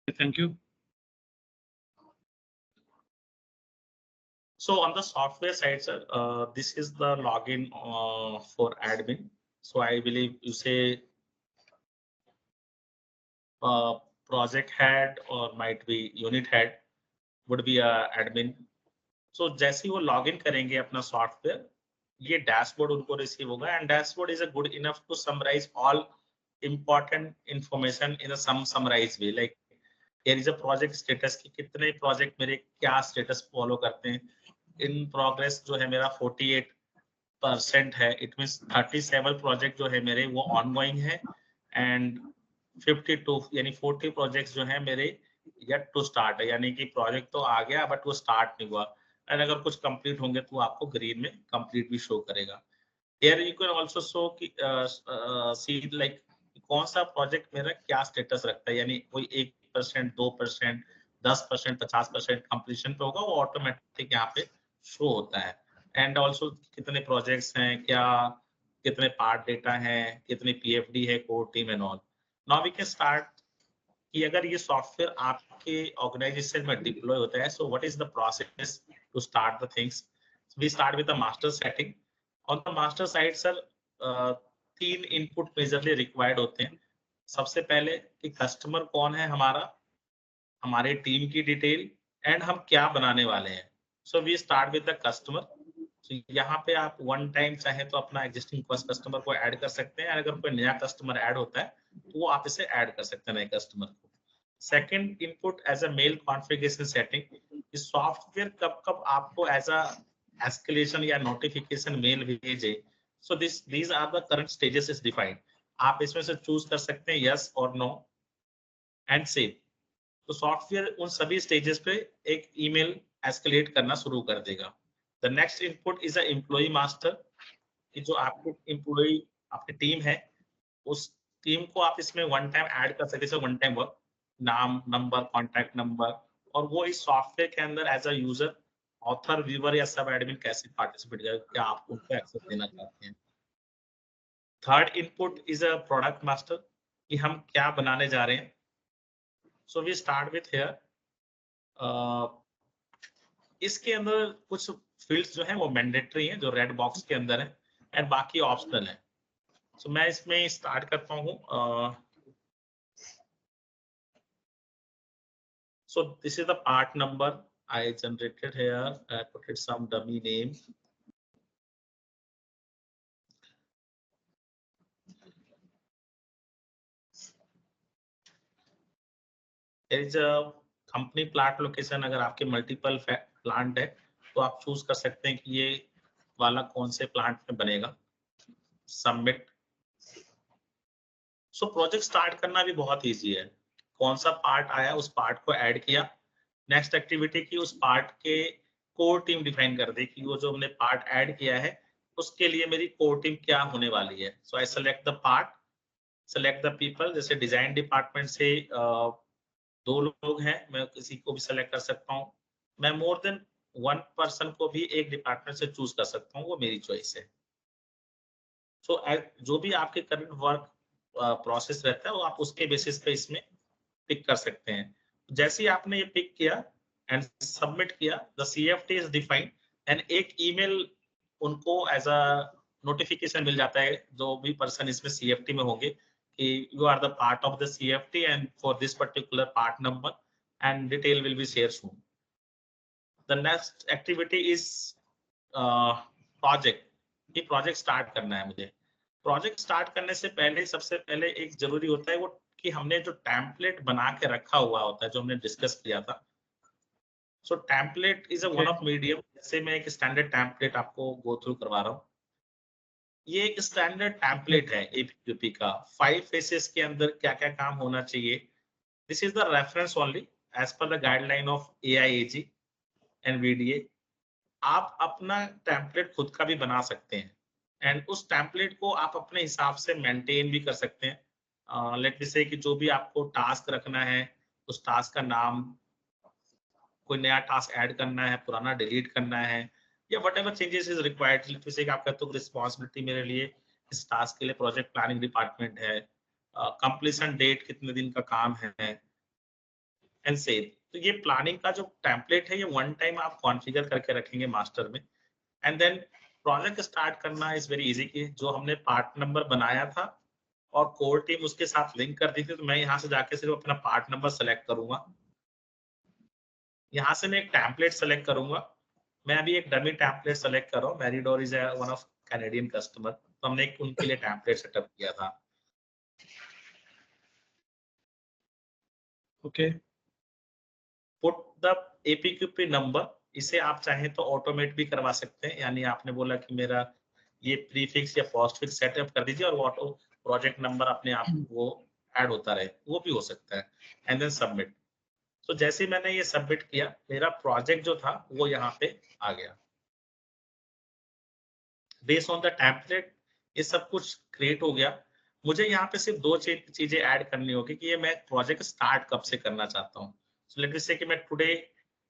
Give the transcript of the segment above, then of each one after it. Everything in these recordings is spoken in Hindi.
Thank you. So on the software side, sir, this is the login for admin. So I believe you say project head or might be unit head would be a admin. So जैसे ही वो login करेंगे अपना सॉफ्टवेयर, ये डैशबोर्ड उनको रिसीव होगा and dashboard is a good enough to summarize all important information in a summarized way. Like here is a project status कि कितने प्रोजेक्ट मेरे क्या स्टेटस फॉलो करते हैं. इन प्रोग्रेस जो है मेरा 48% है. इट मींस 37 प्रोजेक्ट जो है मेरे वो ऑनगोइंग है एंड 52 यानी 40 प्रोजेक्ट्स जो है मेरे येट टू स्टार्ट है, यानी कि प्रोजेक्ट तो आ गया बट वो स्टार्ट नहीं हुआ. एंड अगर कुछ कंप्लीट होंगे तो आपको ग्रीन में कंप्लीट भी शो करेगा. Here you can also show see like कौन सा प्रोजेक्ट मेरा क्या स्टेटस रखता है, यानी कोई 1%, 2%, 10%, 50% कंप्लीशन पे होगा, वो ऑटोमेटिक यहाँ पे शो होता है. एंड ऑल्सो कितने प्रोजेक्ट्स हैं, क्या कितने पार्ट डेटा हैं, कितनी पीएफडी है, core team and all. Now we can start कि अगर ये सॉफ्टवेयर आपके ऑर्गेनाइजेशन में डिप्लॉय होता है, so what is the process to start the things. We start with the master setting. On the master side sir 3 input majorly required होते हैं. सबसे पहले कि कस्टमर कौन है हमारा, हमारे टीम की डिटेल एंड हम क्या बनाने वाले हैं. So we start with the customer. यहाँ पे आप वन टाइम चाहे तो अपना एग्जिस्टिंग कस्टमर को ऐड कर सकते हैं. अगर कोई नया कस्टमर ऐड होता है तो वो आप इसे ऐड कर सकते हैं नए कस्टमर को. Second input as a mail configuration setting. इस सॉफ्टवेयर कब कब आपको एज अ एस्केलेशन या नोटिफिकेशन मेल भेजे. So these are the current stages is defined. आप इसमें से चूज कर सकते हैं यस और नो एंड सेव. तो सॉफ्टवेयर उन सभी स्टेजेस पे एक ईमेल एस्केलेट करना शुरू कर देगा. The next input is a employ master. कि जो आपके एम्प्लॉय आपकी टीम है, उस टीम को आप इसमें वन टाइम ऐड कर सकते हैं. वन टाइम वर्क, नाम, नंबर, कॉन्टैक्ट नंबर, और वो इस सॉफ्टवेयर के अंदर as a user, author, viewer या सब एडमिन कैसे पार्टिसिपेट करेगा, क्या आप उनको एक्सेस देना चाहते हैं. Third input is a product master कि हम क्या बनाने जा रहे हैं. So we start with here. इसके अंदर कुछ फील्ड्स जो है वो मैंडेटरी हैं, जो रेड बॉक्स के अंदर है, एंड बाकी ऑप्शनल है. सो मैं इसमें स्टार्ट करता हूँ. So this is the part number I generated here. I put it some dummy name. There is a company plant location. अगर आपके मल्टीपल प्लांट है तो आप चूज कर सकते हैं कि ये वाला कौन से प्लांट में बनेगा. सबमिट. सो प्रोजेक्ट स्टार्ट करना भी बहुत इजी है. कौन सा पार्ट आया उस पार्ट को ऐड किया. नेक्स्ट एक्टिविटी की उस पार्ट के कोर टीम डिफाइन कर दी कि वो जो हमने पार्ट ऐड किया है उसके लिए मेरी कोर टीम क्या होने वाली है. So I select the part, select the people. जैसे डिजाइन डिपार्टमेंट से 2 लोग हैं, मैं किसी को भी सेलेक्ट कर सकता हूँ. मैं मोर देन 1 पर्सन को भी एक डिपार्टमेंट से चूज कर सकता हूँ, वो मेरी चॉइस है. सो जो भी आपके करंट वर्क प्रोसेस रहता है वो आप उसके बेसिस पे इसमें पिक कर सकते हैं. जैसे ही आपने ये पिक किया एंड सबमिट किया, the CFT is defined and एक ईमेल उनको एज अ नोटिफिकेशन मिल जाता है, जो भी पर्सन इसमें सीएफटी में होंगे, कि you are the part of the CFT and for this particular part number and detail will be share soon. The next activity is project. ये प्रोजेक्ट स्टार्ट करना है मुझे. प्रोजेक्ट स्टार्ट करने से पहले सबसे पहले एक जरूरी होता है वो कि हमने जो टेम्पलेट बना के रखा हुआ होता है, जो हमने डिस्कस किया था. So template is a one of medium. जैसे मैं एक स्टैंडर्ड टेम्पलेट आपको गो थ्रू करवा रहा हूँ. ये एक स्टैंडर्ड टेम्पलेट है एपीक्यूपी का. 5 फेसेस के अंदर क्या क्या काम होना चाहिए. This is the reference only as per the guideline of AIAG and VDA. आप अपना टेम्पलेट खुद का भी बना सकते हैं एंड उस टेम्पलेट को आप अपने हिसाब से मेंटेन भी कर सकते हैं. लेट मी से कि जो भी आपको टास्क रखना है, उस टास्क का नाम, कोई नया टास्क ऐड करना है, पुराना डिलीट करना है, या whatever changes is required. Late me से कि आप कहते हो रिस्पांसिबिलिटी मेरे लिए इस टास्क के लिए प्रोजेक्ट प्लानिंग डिपार्टमेंट है, कंप्लीशन डेट कितने दिन का काम है, एंड सेव। तो ये प्लानिंग का जो टेम्पलेट है ये वन टाइम आप कॉन्फ़िगर करके रखेंगे मास्टर में, एंड देन प्रोजेक्ट स्टार्ट करना इज वेरी इजी। कि जो हमने पार्ट नंबर बनाया था और कोर टीम उसके साथ लिंक कर दी थी, तो मैं यहाँ से जाके सिर्फ अपना पार्ट नंबर सेलेक्ट करूंगा। यहाँ से मैं एक टेम्पलेट सेलेक्ट करूंगा। मैं अभी एक डमी टेम्पलेट सेलेक्ट कर रहा हूँ। मैरिडोर is one of Canadian customer, तो हमने एक उनके लिए टेम्पलेट सेटअप किया था। Okay, put the APQP number, इसे आप चाहें तो ऑटोमेट भी करवा सकते हैं, यानी आपने बोला कि मेरा ये प्रीफिक्स या पोस्टफिक्स सेटअप कर दीजिए और वो ऑटो प्रोजेक्ट नंबर अपने आप वो ऐड होता रहे, वो भी हो सकता है। And then submit. तो जैसे ही मैंने ये सबमिट किया, मेरा प्रोजेक्ट जो था वो यहाँ पे आ गया। बेस्ड ऑन द टेम्पलेट ये सब कुछ क्रिएट हो गया। मुझे यहाँ पे सिर्फ दो चीजें ऐड करनी होगी कि ये मैं प्रोजेक्ट स्टार्ट कब से करना चाहता हूँ। सो लेट मी से कि मैं टुडे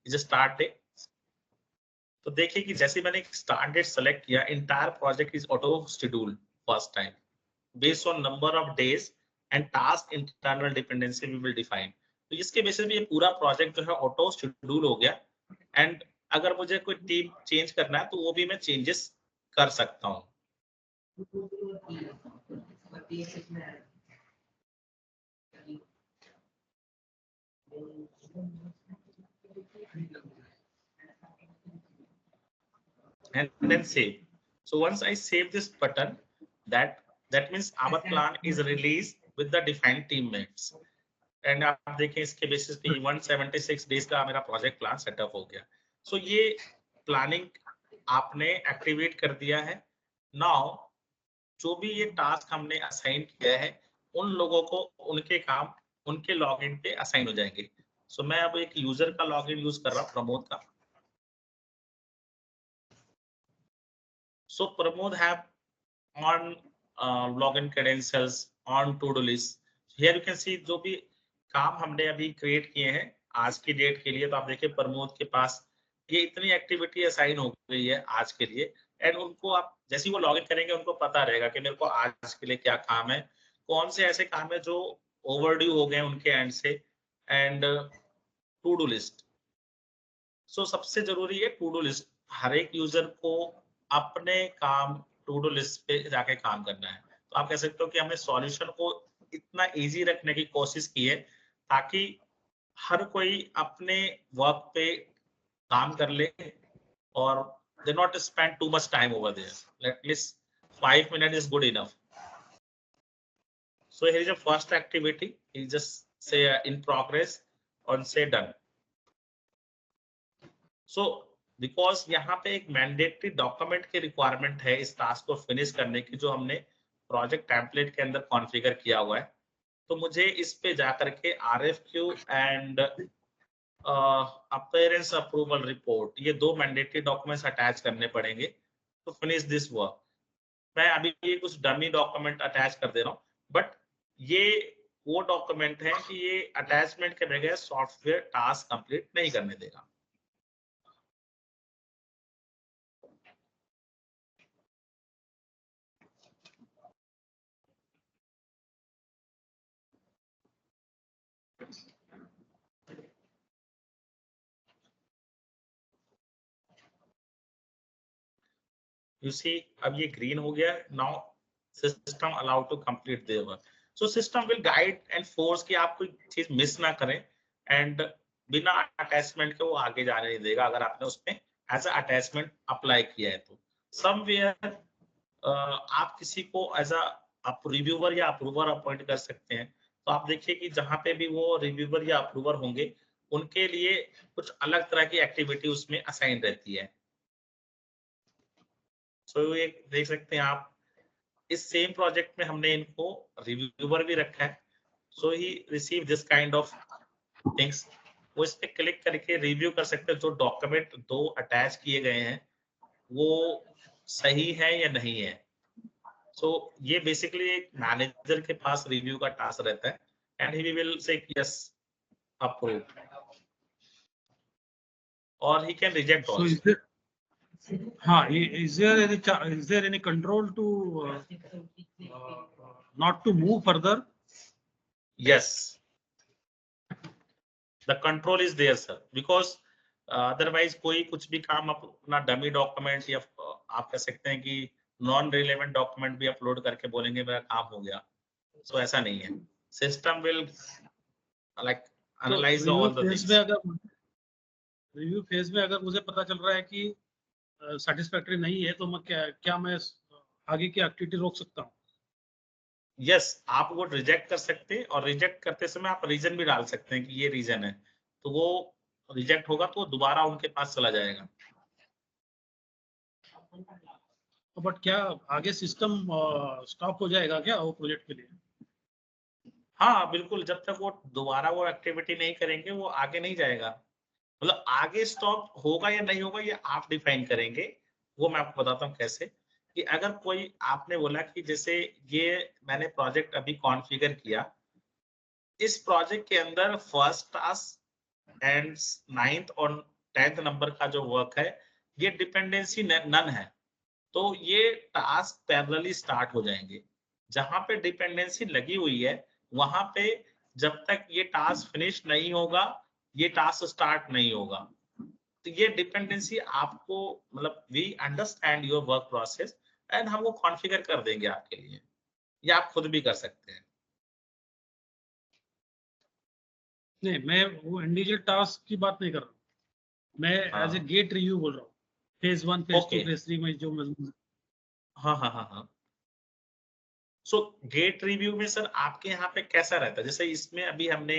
इज स्टार्ट डे। तो देखिए कि जैसे मैंने स्टार्ट डेट सेलेक्ट किया, entire project is auto schedule first time based on number of days and task internal dependency we will define. तो इसके बेसिस पे ये पूरा प्रोजेक्ट जो है ऑटो शेड्यूल हो गया। एंड अगर मुझे कोई टीम चेंज करना है तो वो भी मैं चेंजेस कर सकता हूँ। And then save. So once I save this button, that means our plan is released with the defined teammates. And आप देखें इसके बेसिस पे 176 डेज का मेरा प्रोजेक्ट प्लान सेटअप हो गया। सो ये प्लानिंग आपने एक्टिवेट कर दिया है। नाउ जो भी ये टास्क हमने असाइन किया है, उन लोगों को उनके काम उनके लॉगिन पे असाइन हो जाएंगे। सो मैं अब एक यूजर का लॉगिन यूज कर रहा हूँ, प्रमोद का। सो Pramod have on login credentials on to do list। here you can see जो भी काम हमने अभी क्रिएट किए हैं आज की डेट के लिए, तो आप देखिए प्रमोद के पास ये इतनी एक्टिविटी असाइन हो गई है आज के लिए। एंड उनको आप जैसे ही वो लॉगिन करेंगे उनको पता रहेगा कि मेरे को आज के लिए क्या काम है, कौन से ऐसे काम है जो ओवरड्यू हो गए उनके एंड से। एंड टू डू लिस्ट, सो सबसे जरूरी है टू डू लिस्ट। हर एक यूजर को अपने काम टू डू लिस्ट पे जाके काम करना है। तो आप कह सकते हो कि हमने सॉल्यूशन को इतना इजी रखने की कोशिश की है ताकि हर कोई अपने वर्क पे काम कर ले और they not spend too much time over there. At least 5 minute is good enough. So here is a first activity, you just say in progress और say done। सो बिकॉज यहाँ पे एक मैंडेटरी डॉक्यूमेंट की रिक्वायरमेंट है इस टास्क को फिनिश करने की, जो हमने प्रोजेक्ट टेम्पलेट के अंदर कॉन्फ़िगर किया हुआ है। तो मुझे इस पे जाकर के RFQ and appearance approval report, ये दो मैंडेटरी डॉक्यूमेंट्स अटैच करने पड़ेंगे तो फिनिश दिस वर्क। मैं अभी ये कुछ डमी डॉक्यूमेंट अटैच कर दे रहा हूँ, बट ये वो डॉक्यूमेंट है कि ये अटैचमेंट के बगैर सॉफ्टवेयर टास्क कंप्लीट नहीं करने देगा। You see, अब ये ग्रीन हो गया। Now system allowed to complete their work. So system will guide and force कि आप कोई चीज मिस ना करें, एंड बिना अटैचमेंट के वो आगे जाने नहीं देगा अगर आपने उसमें एज अ अटैचमेंट अप्लाई किया है तो। समवेयर आप किसी को एज अ रिव्यूअर या अप्रूवर अपॉइंट कर सकते हैं। तो आप देखिए कि जहां पे भी वो रिव्यूअर या अप्रूवर होंगे उनके लिए कुछ अलग तरह की एक्टिविटी उसमें असाइन रहती है। सो ये देख सकते हैं आप, इस सेम प्रोजेक्ट में हमने इनको रिव्यूअर भी रखा है। So he receive this kind of things. वो इस पे क्लिक करके रिव्यू कर सकते हैं जो डॉक्यूमेंट दो अटैच किए गए हैं वो सही है या नहीं है। सो ये बेसिकली एक मैनेजर के पास रिव्यू का टास्क रहता है, and he will say yes approve और he can reject so is also. there, is there any control to not to move further? Yes, the control is there sir, because otherwise कोई कुछ भी काम अपना डमी डॉक्यूमेंट या आप कह सकते हैं कि नॉन रिलेवेंट डॉक्यूमेंट भी अपलोड करके बोलेंगे मेरा काम हो गया। सो ऐसा नहीं है, सिस्टम विल लाइक तो analyse review all the phase में थिंग्स। अगर मुझे पता चल रहा है कि सेटिस्फैक्टरी नहीं है, तो मैं क्या मैं आगे की एक्टिविटी रोक सकता हूँ? यस, आप वो रिजेक्ट कर सकते हैं और रिजेक्ट करते समय आप रीजन भी डाल सकते हैं कि ये रीजन है, तो वो रिजेक्ट होगा तो दोबारा उनके पास चला जाएगा। बट क्या आगे सिस्टम स्टॉप हो जाएगा क्या वो प्रोजेक्ट के लिए? हाँ बिल्कुल, जब तक वो दोबारा वो एक्टिविटी नहीं करेंगे वो आगे नहीं जाएगा। मतलब आगे स्टॉप होगा या नहीं होगा ये आप डिफाइन करेंगे। वो मैं आपको बताता हूँ कैसे, कि अगर कोई आपने बोला कि जैसे ये मैंने प्रोजेक्ट अभी कॉन्फ़िगर किया, इस प्रोजेक्ट के अंदर फर्स्ट टास्क एंड 9th और 10th नंबर का जो वर्क है, ये डिपेंडेंसी नन है। तो ये टास्क पैरेलली स्टार्ट हो जाएंगे। जहां पे डिपेंडेंसी लगी हुई है, वहां पे जब तक ये टास्क फिनिश नहीं होगा, ये टास्क स्टार्ट नहीं होगा। तो ये डिपेंडेंसी आपको मतलब we understand your work process and हम वो कॉन्फ़िगर कर देंगे आपके लिए, या आप खुद भी कर सकते हैं। नहीं, मैं वो इंडिविजुअल टास्क की बात नहीं कर रहा हूँ, मैं एज ए हाँ, गेट रिव्यू बोल रहा हूँ। Phase 1, phase 2, okay. फेज 3 में जो हाँ, हाँ, हाँ, हाँ। सो गेट रिव्यू में सर आपके यहाँ पे कैसा रहता है? जैसे इसमें अभी हमने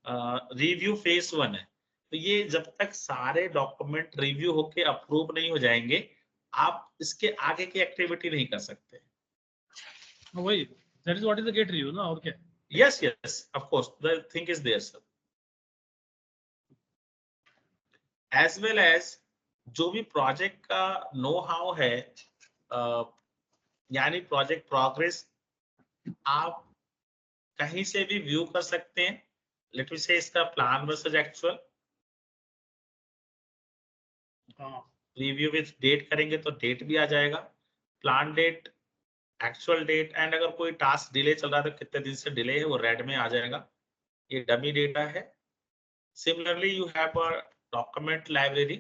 रिव्यू फेज 1 है, तो ये जब तक सारे डॉक्यूमेंट रिव्यू होके अप्रूव नहीं हो जाएंगे, आप इसके आगे की एक्टिविटी नहीं कर सकते। वही, that is what is the gate review ना, और क्या? Yes yes, of course the thing is there sir, as well as जो भी प्रोजेक्ट का नो हाउ है, अ, यानी प्रोजेक्ट प्रोग्रेस आप कहीं से भी व्यू कर सकते हैं। लेट मी से इसका प्लान वर्सेस एक्चुअल, हाँ, रिव्यू विद डेट करेंगे तो डेट भी आ जाएगा, plan date, actual date, and अगर कोई टास्क डिले चल रहा है तो कितने दिन से डिले है वो रेड में आ जाएगा। ये डमी डेटा है। Similarly you have a document library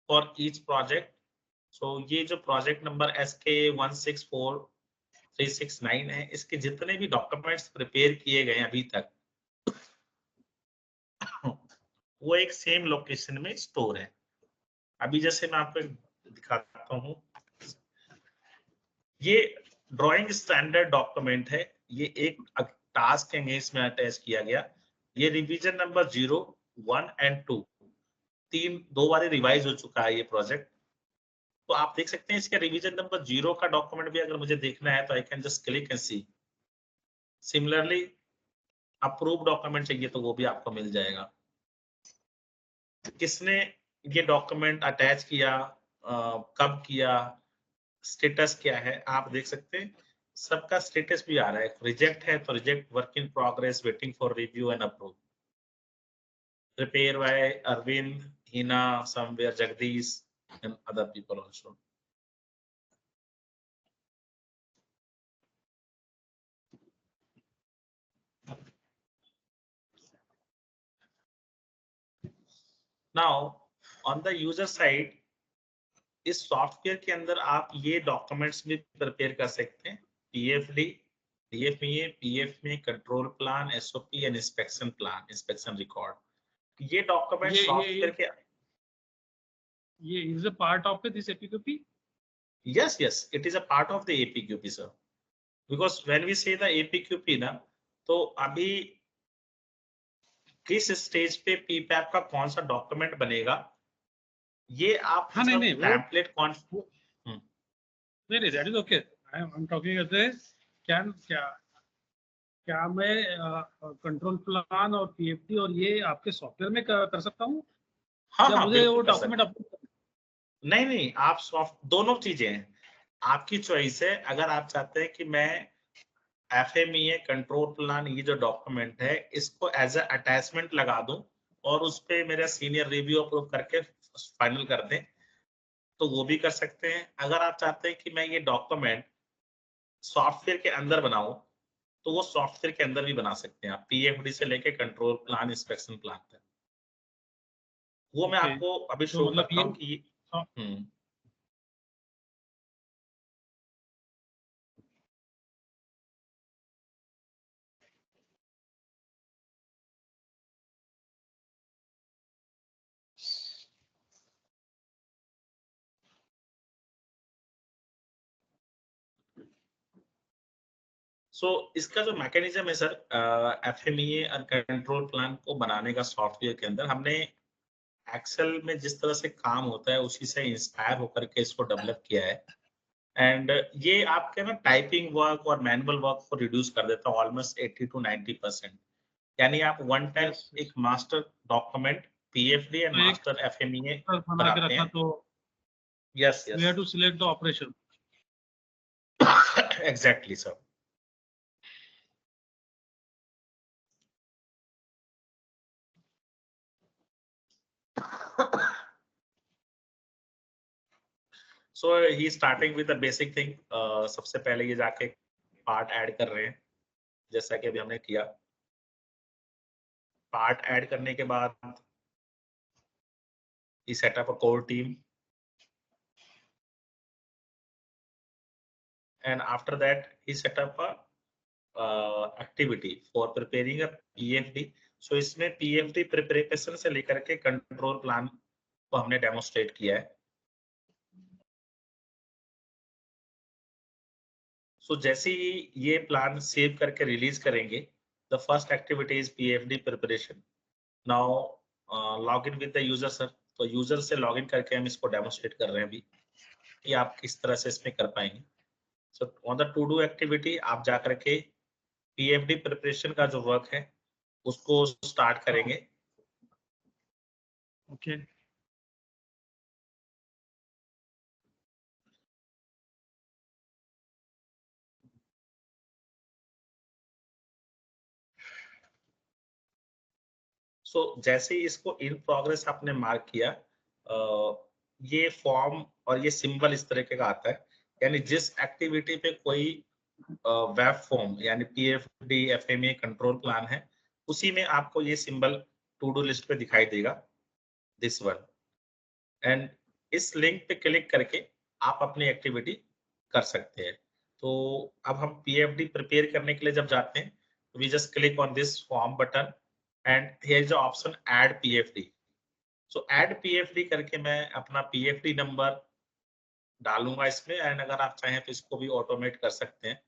for each project. So ये जो प्रोजेक्ट नंबर SK164369 है, इसके जितने भी डॉक्यूमेंट्स प्रिपेयर किए गए हैं अभी तक, वो एक सेम लोकेशन में स्टोर है। अभी जैसे मैं आपको दिखाता हूँ, ये ड्राइंग स्टैंडर्ड डॉक्यूमेंट है, ये एक टास्क एंगेज में अटैच किया गया। ये रिवीजन नंबर 0, 1 एंड 2 दो बार रिवाइज हो चुका है ये प्रोजेक्ट। तो आप देख सकते हैं इसका रिवीजन नंबर 0 का डॉक्यूमेंट भी अगर मुझे देखना है तो I can just click and see. Similarly approve document चाहिए तो वो भी आपको मिल जाएगा। किसने ये डॉक्यूमेंट अटैच किया, कब किया, स्टेटस क्या है, आप देख सकते हैं। सबका स्टेटस भी आ रहा है, रिजेक्ट है तो reject, work in progress, waiting for review and approve, prepare by Arvind, Hina, somewhere Jagdish and other people also. Now on the user side, इस सॉफ्टवेयर के अंदर आप ये डॉक्यूमेंट्स भी प्रिपेयर कर सकते हैं, पीएफडी, डीएफईए, पीएफ में control plan, SOP and inspection plan, inspection record. ये डॉक्यूमेंट ये ये सॉफ्टवेयर के, ये is a part of this APQP. yes yes it is a part of the APQP sir, because when we say the APQP ना, तो अभी किस स्टेज पे पीपैप का कौन सा डॉक्यूमेंट बनेगा, ये आप हाँ, नहीं जब नहीं, पैम्पलेट कौन, वो नहीं नहीं, that is okay. I am talking करते, क्या क्या क्या मैं कंट्रोल प्लान और पीएफडी और ये आपके सॉफ्टवेयर में कर सकता हूँ, हाँ या हाँ मुझे वो बिल्कुल कर डॉक्यूमेंट सकते हैं। अपलोड? नहीं नहीं, आप सॉफ्ट दोनों चीजें हैं, आपकी चॉइस है। अगर आप चाहते हैं कि मैं एफएमईए कंट्रोल प्लान ये जो डॉक्यूमेंट है इसको एज अ अटैचमेंट लगा दूं और उस पे मेरा सीनियर रिव्यू अप्रूव करके फाइनल कर दें, तो वो भी कर सकते हैं। अगर आप चाहते हैं कि मैं ये डॉक्यूमेंट सॉफ्टवेयर के अंदर बनाऊं, तो वो सॉफ्टवेयर के अंदर भी बना सकते हैं आप, पीएफडी से लेके कंट्रोल प्लान, इंस्पेक्शन प्लान तक। वो मैं ओके, आपको अभी तो शो मतलब करता ये हूँ कि हम्म सो इसका जो मैकेनिज्म है सर, एफएमईए और कंट्रोल प्लान को बनाने का सॉफ्टवेयर के अंदर हमने एक्सेल में जिस तरह से काम होता है उसी से इंस्पायर होकर के इसको डेवलप किया है। एंड ये आपके ना टाइपिंग वर्क और मैनुअल वर्क को रिड्यूस कर देता है ऑलमोस्ट 80 to 90%। यानी आप वन टाइम यस, एक मास्टर डॉक्यूमेंट पीएफडी एंड तो एक मास्टर एफएमईए बना के बनाते रखा हैं। तो yes we yes have to select the operation. Exactly sir. So he starting with the basic thing. सबसे पहले ये जाके पार्ट ऐड कर रहे हैं, जैसा कि अभी हमने किया। पार्ट ऐड करने के बाद he set up a core team, and after that he set up a activity for preparing a PFD। so इसमें PFD प्रिपरेशन से लेकर के कंट्रोल प्लान को हमने डेमोस्ट्रेट किया है। सो जैसे ही ये प्लान सेव करके रिलीज करेंगे, the first activity is PFD preparation. Now log in with the user sir. तो यूजर से लॉग इन करके हम इसको डेमोस्ट्रेट कर रहे हैं अभी कि आप किस तरह से इसमें कर पाएंगे। So on the two do activity आप जाकर के पीएफडी प्रिपरेशन का जो वर्क है उसको स्टार्ट करेंगे। ओके, सो जैसे ही इसको इन प्रोग्रेस आपने मार्क किया, ये फॉर्म और ये सिंबल इस तरीके का आता है। यानी जिस एक्टिविटी पे कोई वेब फॉर्म यानी पीएफडी एफएमए कंट्रोल प्लान है, उसी में आपको ये सिंबल टू डू लिस्ट पे दिखाई देगा, दिस वन। एंड इस लिंक पे क्लिक करके आप अपनी एक्टिविटी कर सकते हैं। तो अब हम पीएफडी प्रिपेयर करने के लिए जब जाते हैं, we just click on this form button and here is the option add PFD. So add PFD करके मैं अपना पीएफडी नंबर डालूंगा इसमें, एंड अगर आप चाहें तो इसको भी ऑटोमेट कर सकते हैं।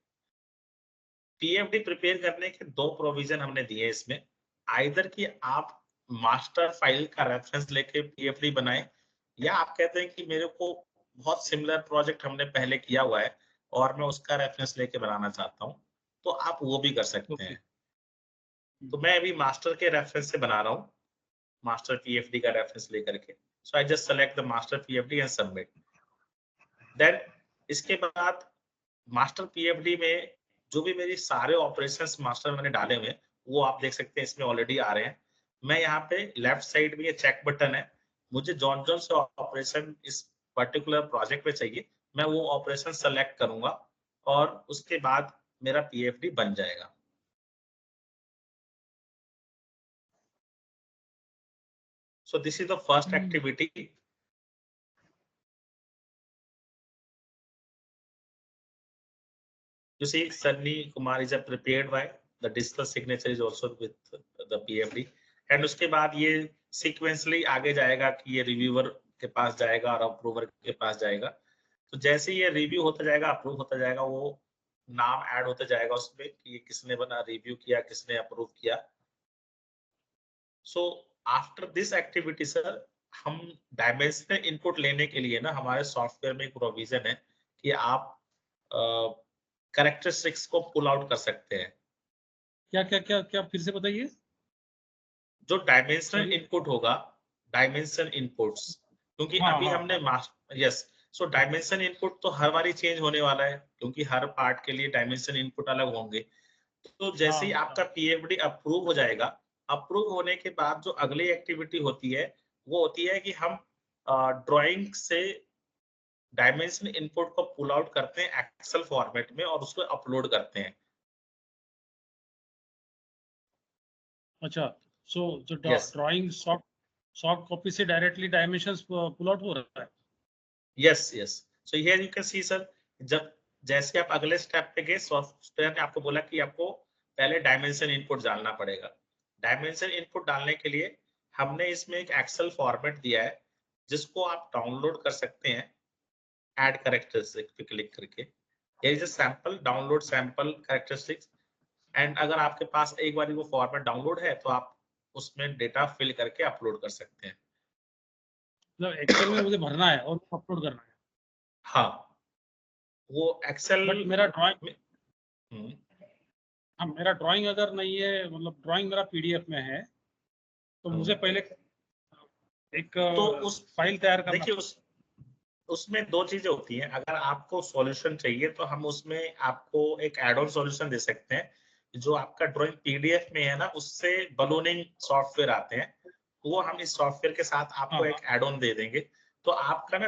पीएफडी प्रिपेयर करने के दो प्रोविजन हमने दिए इसमें। आइदर कि आप मास्टर फाइल का रेफरेंस लेके पीएफडी बनाएं, या आप कहते हैं कि मेरे को बहुत सिमिलर प्रोजेक्ट हमने पहले किया हुआ है और मैं उसका रेफरेंस लेके बनाना चाहता हूं, तो आप वो भी कर सकते ओके, हैं। तो मैं अभी मास्टर के रेफरेंस से बना रहा हूँ, मास्टर पीएफडी का रेफरेंस लेकर के। So I just select the master PFD and submit. Then इसके बाद मास्टर पीएफडी में जो भी मेरी सारे ऑपरेशंस मास्टर मैंने डाले हुए हैं वो आप देख सकते हैं इसमें ऑलरेडी आ रहे हैं। मैं यहाँ पे लेफ्ट साइड में ये चेक बटन है, मुझे जॉन जॉन से ऑपरेशन इस पर्टिकुलर प्रोजेक्ट पे चाहिए, मैं वो ऑपरेशन सेलेक्ट करूंगा और उसके बाद मेरा पीएफडी बन जाएगा। सो this is the first activity. You see, Sunny Kumar is a prepared by the digital signature is also with the PFD। And उसके बाद ये सीक्वेंसली आगे जाएगा कि ये रिव्यूअर के पास जाएगा और अप्रूवर के पास जाएगा। तो जैसे ये रिव्यू होता जाएगा, अप्रूव होता जाएगा, वो नाम ऐड होता जाएगा उसमें कि ये किसने बना रिव्यू किया, किसने अप्रूव किया। So after this activity sir, हम डायमेंशनल इनपुट लेने के लिए ना हमारे सॉफ्टवेयर में एक प्रोविजन है कि आप कैरेक्टरिस्टिक्स को पुल आउट कर सकते हैं। क्या क्या क्या क्या फिर से बताइए। जो डायमेंशनल सॉरी। इनपुट होगा, डायमेंशन इनपुट्स, क्योंकि हाँ अभी हाँ हमने हाँ। यस। सो डायमेंशन इनपुट तो हर बारी चेंज होने वाला है क्योंकि हर पार्ट के लिए डायमेंशन इनपुट अलग होंगे। तो जैसे ही हाँ आपका हाँ। पीएफडी अप्रूव हो जाएगा, अप्रूव होने के बाद जो अगली एक्टिविटी होती है वो होती है कि हम ड्राइंग से डायमेंशन इनपुट को पुल आउट करते हैं एक्सेल फॉर्मेट में और उसको अपलोड करते हैं। अच्छा, so जो Yes. ड्राइंग सॉफ्ट कॉपी से डायरेक्टली डायमेंशंस पुल आउट हो रहा है। Yes, yes. So here you can see sir, जब जैसे आप अगले स्टेप पे गए, सॉफ्टवेयर ने आपको बोला कि आपको पहले डायमेंशन इनपुट डालना पड़ेगा। डायमेंशन इनपुट डालने के लिए हमने इसमें एक एक्सेल फॉर्मेट दिया है, जिसको आप डाउनलोड कर सकते हैं ऐड कैरेक्टरिस्टिक्स पे क्लिक करके। Here is a sample, download sample characteristics. And अगर आपके पास एक बार वो फॉर्मेट डाउनलोड है तो आप उसमें डेटा फिल करके अपलोड कर सकते हैं। मतलब एक्सेल में मुझे भरना है और अपलोड करना है, हाँ, वो एक्सेल बट मेरा ड्राइंग, में। हम्म, हाँ, मेरा ड्राइंग अगर नहीं है, मतलब ड्राइंग मेरा पीडीएफ में है, तो मुझे पहले एक तो उस फाइल तैयार करना। देखिए उसमें दो चीजें होती हैं। अगर आपको सॉल्यूशन चाहिए तो हम उसमें आपको एक एड ऑन सॉल्यूशन दे सकते हैं। जो आपका ड्राइंग पीडीएफ में है ना, उससे बलूनिंग सॉफ्टवेयर आते हैं, वो हम इस सॉफ्टवेयर के साथ हाँ आपको हाँ, एक एड ऑन दे देंगे। तो आपका ना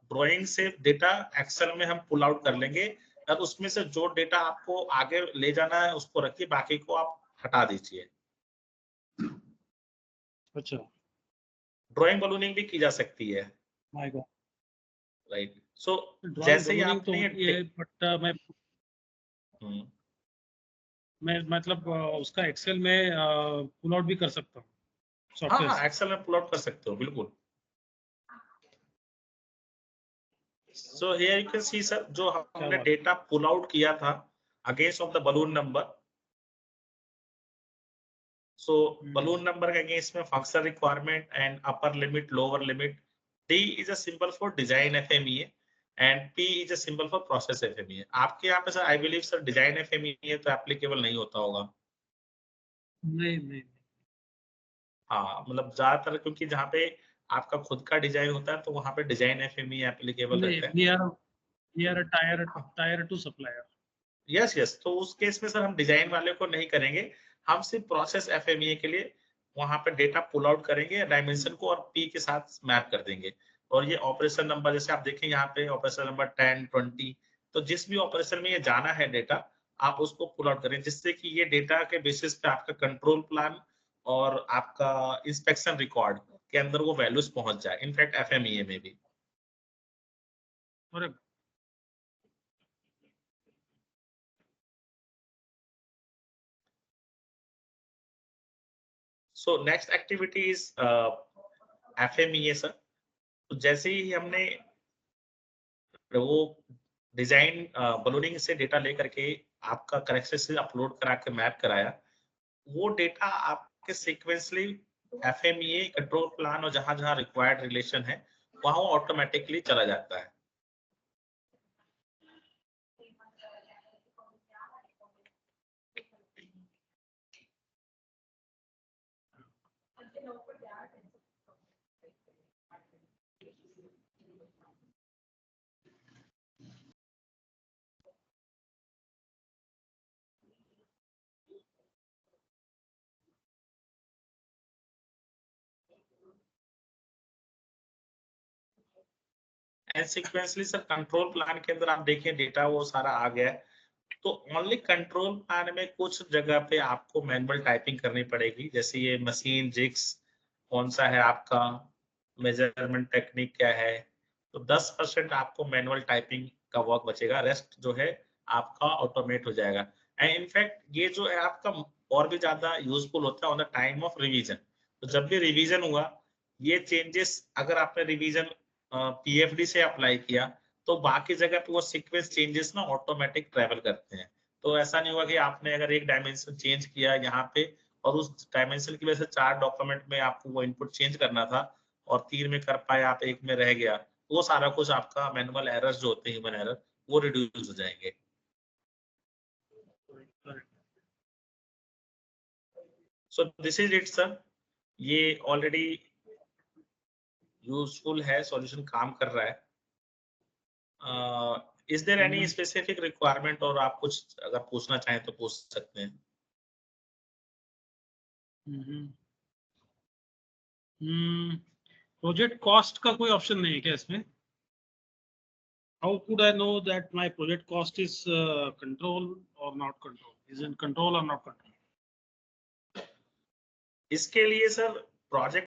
ड्राइंग से डेटा एक्सेल में हम पुल आउट कर लेंगे, और उसमें से जो डेटा आपको आगे ले जाना है उसको रखिए, बाकी को आप हटा दीजिए। अच्छा, ड्राइंग बलूनिंग भी की जा सकती है, my God. Right. So drawing जैसे ही बलूनिंग तो आपने होती है, बट हम्म, मैं मतलब उसका एक्सेल में पुल आउट भी कर सकता हूँ हाँ सॉफ्टवेयर हाँ, से। एक्सेल में पुल आउट कर सकते हो बिल्कुल। So here you can see sir, जो क्या हमने बात। डेटा पुल आउट किया था against of the balloon number. So hmm, balloon number के अगेंस्ट में function requirement and upper limit, lower limit. D is a symbol for design FMEA and P is a symbol for process FMEA. आपके यहाँ पे sir I believe sir design FMEA तो एप्लीकेबल नहीं होता होगा। नहीं नहीं, हाँ, मतलब ज्यादातर क्योंकि जहाँ पे आपका खुद का डिजाइन होता है तो वहाँ पे डिजाइन एफएमईए एप्लीकेबल नहीं, रहता है। वी आर हाँ, tier two supplier. Yes yes, तो उस केस में सर हम डिजाइन वाले को नहीं करेंगे। हम सिर्फ प्रोसेस एफएमईए के लिए वहां पे डेटा पुल आउट करेंगे, डायमेंशन को और पी के साथ मैप कर देंगे। और ये ऑपरेशन नंबर जैसे आप देखें यहाँ पे ऑपरेशन नंबर 10 20, तो जिस भी ऑपरेशन में ये जाना है डेटा, आप उसको पुल आउट करें, जिससे कि ये डेटा के बेसिस पे आपका कंट्रोल प्लान और आपका इंस्पेक्शन रिकॉर्ड के अंदर वो वैल्यूज पहुंच जाए, इनफैक्ट एफएमईए में भी। अरे, so next activity is FMEA sir. तो जैसे ही हमने वो डिजाइन बलूनिंग से डेटा लेकर के आपका करेक्शन से अपलोड करा के मैप कराया, वो डेटा आपके सीक्वेंसली एफएमईए कंट्रोल प्लान और जहां जहां रिक्वायर्ड रिलेशन है वहां वो ऑटोमेटिकली चला जाता है। And sequentially sir control plan के अंदर आप देखें डेटा वो सारा आ गया है। तो ओनली कंट्रोल प्लान में कुछ जगह पे आपको मैनुअल टाइपिंग करनी पड़ेगी, जैसे ये मशीन जिग्स कौन सा है आपका, मेजरमेंट टेक्निक क्या है। तो 10% आपको मैनुअल टाइपिंग का वर्क बचेगा, रेस्ट जो है आपका ऑटोमेट हो जाएगा। एंड इनफैक्ट ये जो है आपका और भी ज्यादा यूजफुल होता है on the time of revision. तो जब भी रिवीजन हुआ, ये चेंजेस अगर आपने रिवीजन पीएफडी से अप्लाई किया, तो बाकी जगह पे वो सीक्वेंस चेंजेस ना ऑटोमेटिक ट्रेवल करते हैं। तो ऐसा नहीं हुआ कि आपने अगर एक डायमेंशन चेंज किया यहाँ पे और उस डायमेंशन की वजह से 4 डॉक्यूमेंट में आपको वो इनपुट चेंज करना था और 3 में कर पाए आप, 1 में रह गया। वो सारा कुछ आपका मैनुअल एरर्स जो होते हैं, ह्यूमन एरर, वो रिड्यूस हो जाएंगे। So this is it sir. ये ऑलरेडी यूजफुल है, सॉल्यूशन काम कर रहा है। Is there any specific requirement, और आप कुछ अगर पूछना चाहें तो पूछ सकते हैं। प्रोजेक्ट कॉस्ट का कोई ऑप्शन नहीं है क्या इसमें? How could I know that my project cost is control और not control, is in control और नॉट कंट्रोल? इसके लिए सर प्रोजेक्ट